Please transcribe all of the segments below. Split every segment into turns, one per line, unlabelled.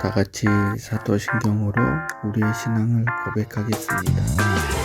다 같이 사도신경으로 우리의 신앙을 고백하겠습니다.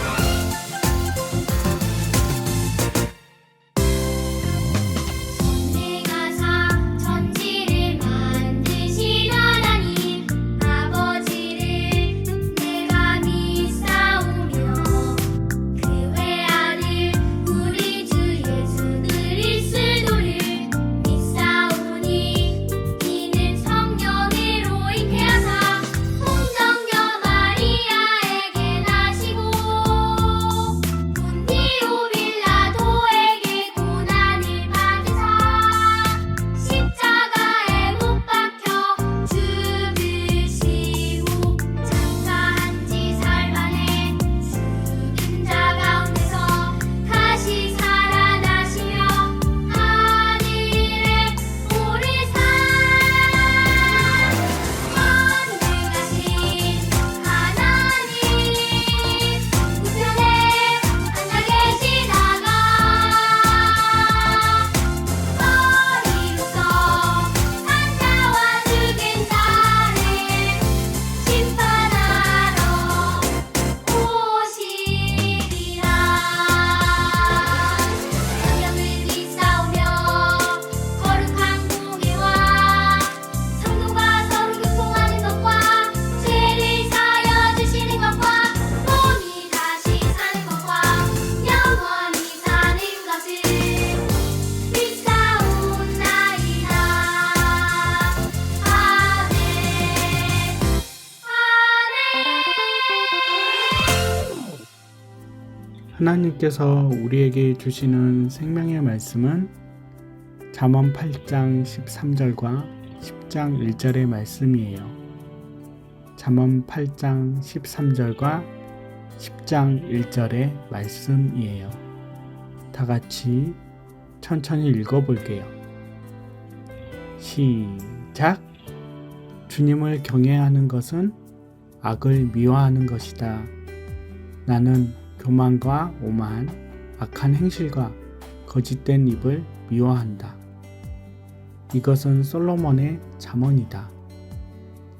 하나님께서 우리에게 주시는 생명의 말씀은 잠언 8장 13절과 10장 1절의 말씀이에요. 잠언 8장 13절과 10장 1절의 말씀이에요. 다 같이 천천히 읽어볼게요. 시작! 주님을 경외하는 것은 악을 미워하는 것이다. 나는 교만과 오만, 악한 행실과 거짓된 입을 미워한다. 이것은 솔로몬의 잠언이다.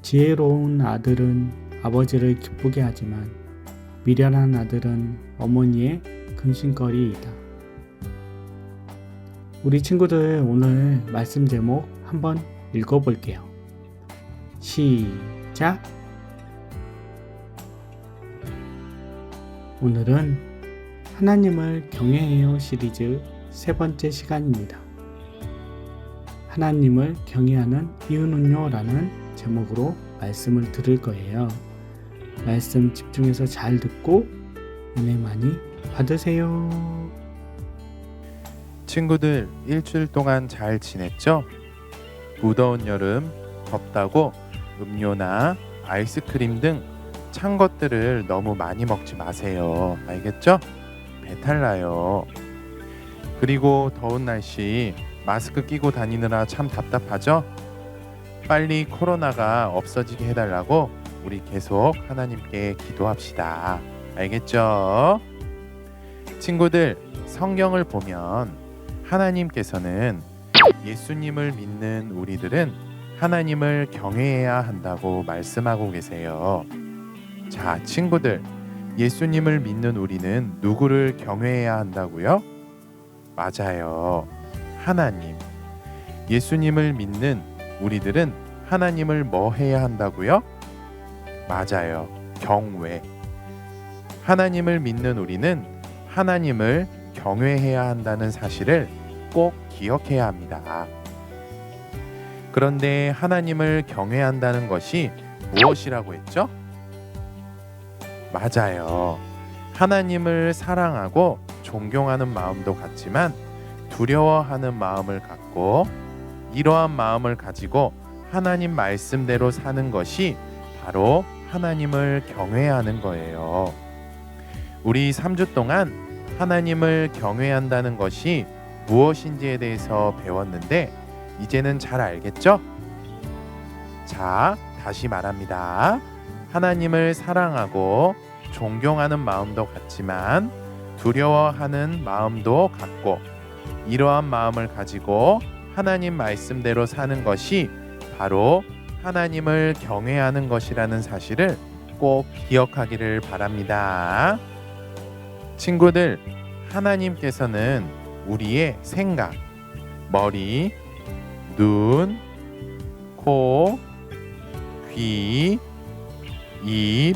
지혜로운 아들은 아버지를 기쁘게 하지만 미련한 아들은 어머니의 근심거리이다. 우리 친구들 오늘 말씀 제목 한번 읽어볼게요. 시작! 오늘은 하나님을 경외해요 시리즈 세 번째 시간입니다. 하나님을 경외하는 이유는요 라는 제목으로 말씀을 들을 거예요. 말씀 집중해서 잘 듣고 은혜 많이 받으세요.
친구들 일주일 동안 잘 지냈죠? 무더운 여름 덥다고 음료나 아이스크림 등 찬 것들을 너무 많이 먹지 마세요. 알겠죠? 배탈 나요. 그리고 더운 날씨 마스크 끼고 다니느라 참 답답하죠? 빨리 코로나가 없어지게 해달라고 우리 계속 하나님께 기도합시다. 알겠죠? 친구들, 성경을 보면 하나님께서는 예수님을 믿는 우리들은 하나님을 경외해야 한다고 말씀하고 계세요. 자, 친구들, 예수님을 믿는 우리는 누구를 경외해야 한다고요? 맞아요. 하나님. 예수님을 믿는 우리들은 하나님을 뭐 해야 한다고요? 맞아요. 경외. 하나님을 믿는 우리는 하나님을 경외해야 한다는 사실을 꼭 기억해야 합니다. 그런데 하나님을 경외한다는 것이 무엇이라고 했죠? 맞아요. 하나님을 사랑하고 존경하는 마음도 같지만 두려워하는 마음을 갖고 이러한 마음을 가지고 하나님 말씀대로 사는 것이 바로 하나님을 경외하는 거예요. 우리 3주 동안 하나님을 경외한다는 것이 무엇인지에 대해서 배웠는데 이제는 잘 알겠죠? 자, 다시 말합니다. 하나님을 사랑하고 존경하는 마음도 같지만 두려워하는 마음도 같고 이러한 마음을 가지고 하나님 말씀대로 사는 것이 바로 하나님을 경외하는 것이라는 사실을 꼭 기억하기를 바랍니다. 친구들, 하나님께서는 우리의 생각, 머리, 눈, 코, 귀, 입,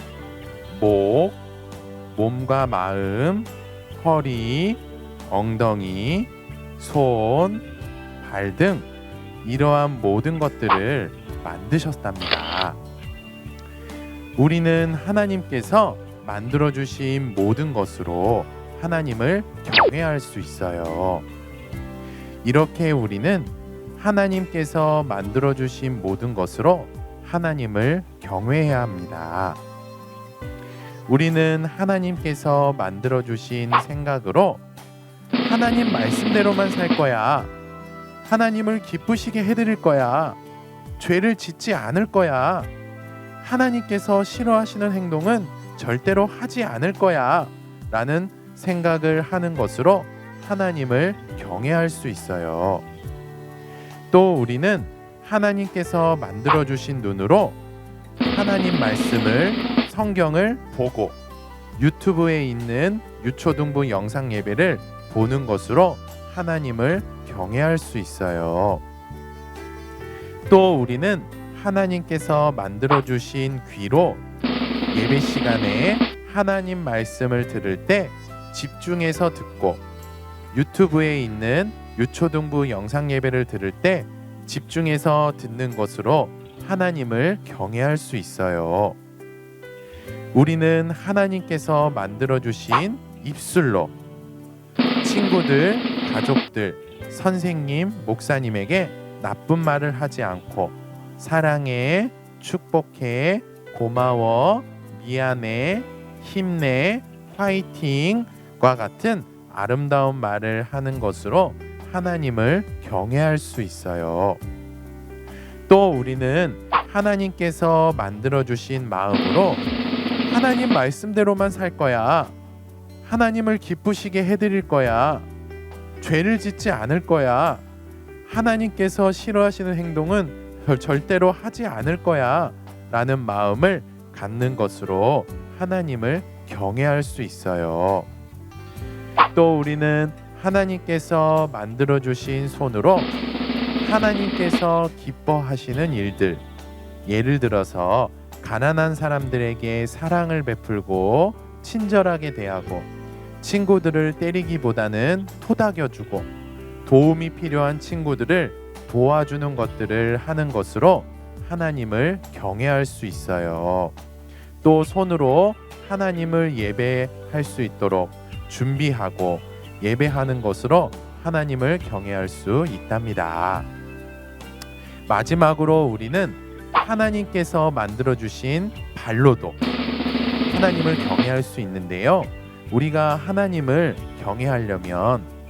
목, 몸과 마음, 허리, 엉덩이, 손, 발 등 이러한 모든 것들을 만드셨답니다. 우리는 하나님께서 만들어주신 모든 것으로 하나님을 경외할 수 있어요. 이렇게 우리는 하나님께서 만들어주신 모든 것으로 하나님을 경외해야 합니다. 우리는 하나님께서 만들어주신 생각으로 하나님 말씀대로만 살 거야. 하나님을 기쁘시게 해드릴 거야. 죄를 짓지 않을 거야. 하나님께서 싫어하시는 행동은 절대로 하지 않을 거야. 라는 생각을 하는 것으로 하나님을 경외할 수 있어요. 또 우리는 하나님께서 만들어주신 눈으로 하나님 말씀을, 성경을 보고 유튜브에 있는 유초등부 영상 예배를 보는 것으로 하나님을 경외할 수 있어요. 또 우리는 하나님께서 만들어주신 귀로 예배 시간에 하나님 말씀을 들을 때 집중해서 듣고 유튜브에 있는 유초등부 영상 예배를 들을 때 집중해서 듣는 것으로 하나님을 경외할 수 있어요. 우리는 하나님께서 만들어주신 입술로 친구들, 가족들, 선생님, 목사님에게 나쁜 말을 하지 않고 사랑해, 축복해, 고마워, 미안해, 힘내, 화이팅과 같은 아름다운 말을 하는 것으로 하나님을 경외할 수 있어요. 또 우리는 하나님께서 만들어주신 마음으로 하나님 말씀대로만 살 거야. 하나님을 기쁘시게 해드릴 거야. 죄를 짓지 않을 거야. 하나님께서 싫어하시는 행동은 절대로 하지 않을 거야. 라는 마음을 갖는 것으로 하나님을 경외할 수 있어요. 또 우리는 하나님께서 만들어주신 손으로 하나님께서 기뻐하시는 일들, 예를 들어서 가난한 사람들에게 사랑을 베풀고 친절하게 대하고 친구들을 때리기보다는 토닥여주고 도움이 필요한 친구들을 도와주는 것들을 하는 것으로 하나님을 경외할 수 있어요. 또 손으로 하나님을 예배할 수 있도록 준비하고 예배하는 것으로 하나님을 경외할 수 있답니다. 마지막으로 우리는 하나님께서 만들어주신 발로도 하나님을 경외할 수 있는데요. 우리가 하나님을 경외하려면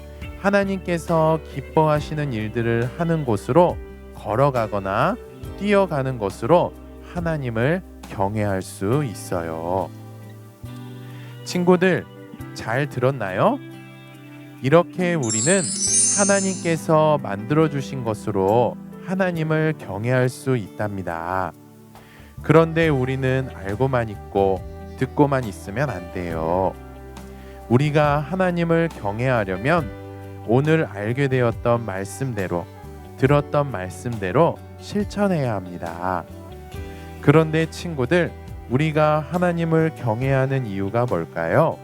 하나님께서 기뻐하시는 일들을 하는 곳으로 걸어가거나 뛰어가는 것으로 하나님을 경외할 수 있어요. 친구들, 잘 들었나요? 이렇게 우리는 하나님께서 만들어주신 것으로 하나님을 경외할 수 있답니다. 그런데 우리는 알고만 있고 듣고만 있으면 안 돼요. 우리가 하나님을 경외하려면 오늘 알게 되었던 말씀대로, 들었던 말씀대로 실천해야 합니다. 그런데 친구들, 우리가 하나님을 경외하는 이유가 뭘까요?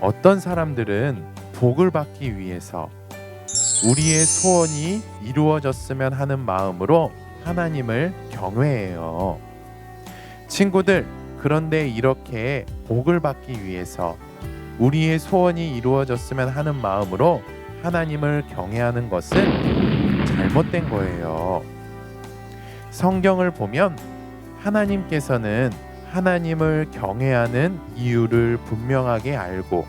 어떤 사람들은 복을 받기 위해서 우리의 소원이 이루어졌으면 하는 마음으로 하나님을 경외해요. 친구들, 그런데 이렇게 복을 받기 위해서 우리의 소원이 이루어졌으면 하는 마음으로 하나님을 경외하는 것은 잘못된 거예요. 성경을 보면 하나님께서는 하나님을 경외하는 이유를 분명하게 알고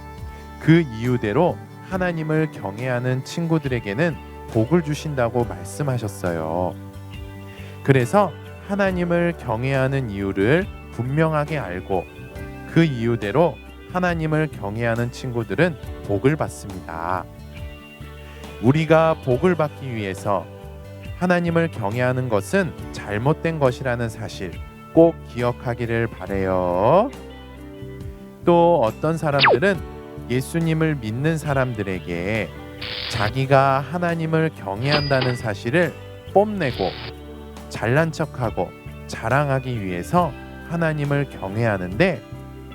그 이유대로 하나님을 경외하는 친구들에게는 복을 주신다고 말씀하셨어요. 그래서 하나님을 경외하는 이유를 분명하게 알고 그 이유대로 하나님을 경외하는 친구들은 복을 받습니다. 우리가 복을 받기 위해서 하나님을 경외하는 것은 잘못된 것이라는 사실 꼭 기억하기를 바래요. 또 어떤 사람들은 예수님을 믿는 사람들에게 자기가 하나님을 경외한다는 사실을 뽐내고 잘난 척하고 자랑하기 위해서 하나님을 경외하는데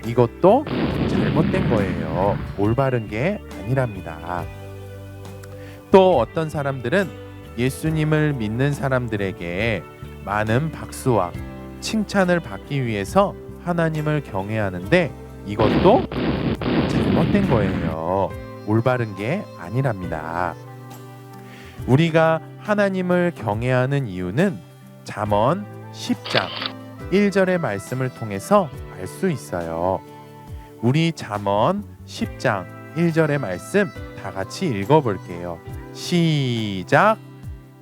이것도 잘못된 거예요. 올바른 게 아니랍니다. 또 어떤 사람들은 예수님을 믿는 사람들에게 많은 박수와 칭찬을 받기 위해서 하나님을 경외하는데 이것도 잘못된 거예요. 올바른 게 아니랍니다. 우리가 하나님을 경외하는 이유는 잠언 10장 1절의 말씀을 통해서 알 수 있어요. 우리 잠언 10장 1절의 말씀 다 같이 읽어볼게요. 시작.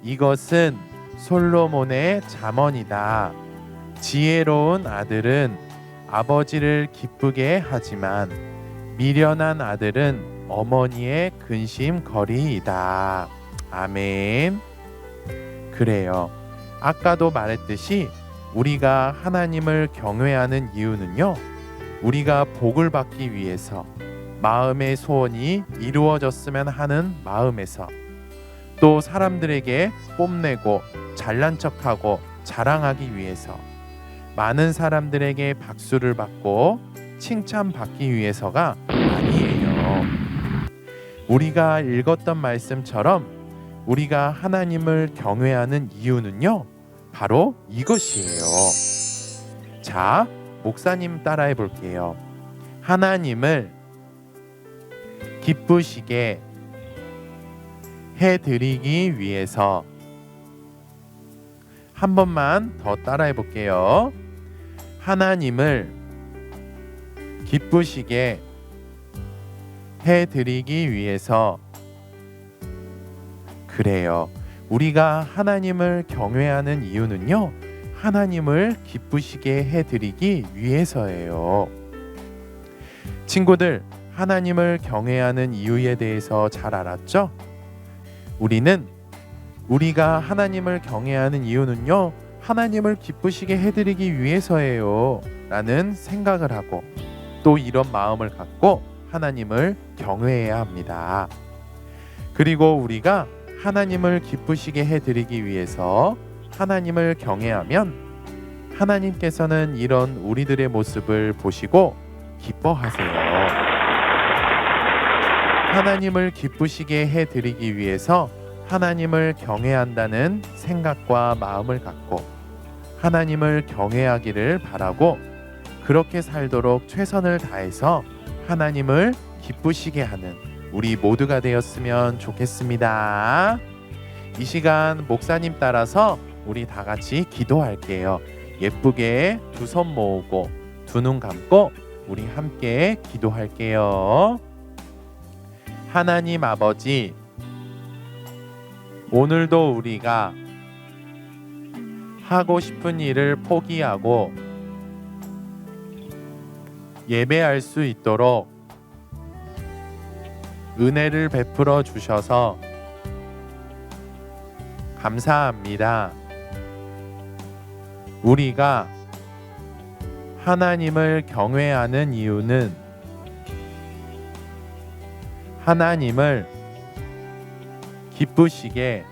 이것은 솔로몬의 잠언이다. 지혜로운 아들은 아버지를 기쁘게 하지만 미련한 아들은 어머니의 근심거리이다. 아멘. 그래요. 아까도 말했듯이 우리가 하나님을 경외하는 이유는요, 우리가 복을 받기 위해서 마음의 소원이 이루어졌으면 하는 마음에서, 또 사람들에게 뽐내고 잘난 척하고 자랑하기 위해서, 많은 사람들에게 박수를 받고 칭찬받기 위해서가 아니에요. 우리가 읽었던 말씀처럼 우리가 하나님을 경외하는 이유는요, 바로 이것이에요. 자, 목사님 따라해 볼게요. 하나님을 기쁘시게 해드리기 위해서. 한 번만 더 따라해 볼게요. 하나님을 기쁘시게 해드리기 위해서. 그래요. 우리가 하나님을 경외하는 이유는요, 하나님을 기쁘시게 해드리기 위해서예요. 친구들, 하나님을 경외하는 이유에 대해서 잘 알았죠? 우리가 하나님을 경외하는 이유는요, 하나님을 기쁘시게 해드리기 위해서예요 라는 생각을 하고, 또 이런 마음을 갖고 하나님을 경외해야 합니다. 그리고 우리가 하나님을 기쁘시게 해드리기 위해서 하나님을 경외하면 하나님께서는 이런 우리들의 모습을 보시고 기뻐하세요. 하나님을 기쁘시게 해드리기 위해서 하나님을 경외한다는 생각과 마음을 갖고 하나님을 경외하기를 바라고, 그렇게 살도록 최선을 다해서 하나님을 기쁘시게 하는 우리 모두가 되었으면 좋겠습니다. 이 시간 목사님 따라서 우리 다 같이 기도할게요. 예쁘게 두 손 모으고 두 눈 감고 우리 함께 기도할게요. 하나님 아버지, 오늘도 우리가 하고 싶은 일을 포기하고 예배할 수 있도록 은혜를 베풀어 주셔서 감사합니다. 우리가 하나님을 경외하는 이유는 하나님을 기쁘시게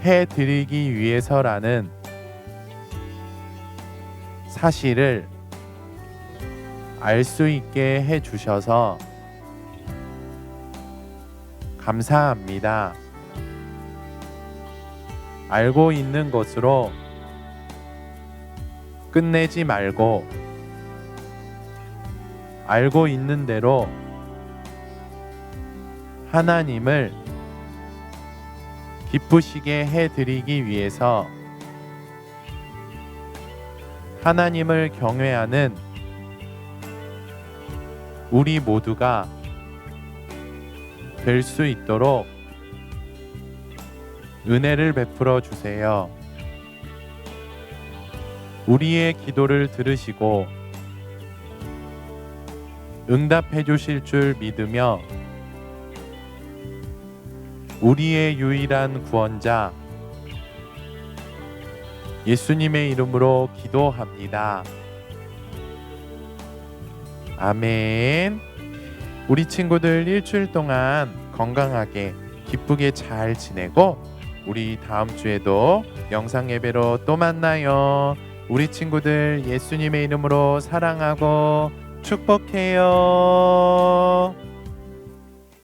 해드리기 위해서라는 사실을 알 수 있게 해주셔서 감사합니다. 알고 있는 것으로 끝내지 말고 알고 있는 대로 하나님을 기쁘시게 해드리기 위해서 하나님을 경외하는 우리 모두가 될 수 있도록 은혜를 베풀어 주세요. 우리의 기도를 들으시고 응답해 주실 줄 믿으며 우리의 유일한 구원자 예수님의 이름으로 기도합니다. 아멘. 우리 친구들 일주일 동안 건강하게 기쁘게 잘 지내고 우리 다음 주에도 영상 예배로 또 만나요. 우리 친구들 예수님의 이름으로 사랑하고 축복해요.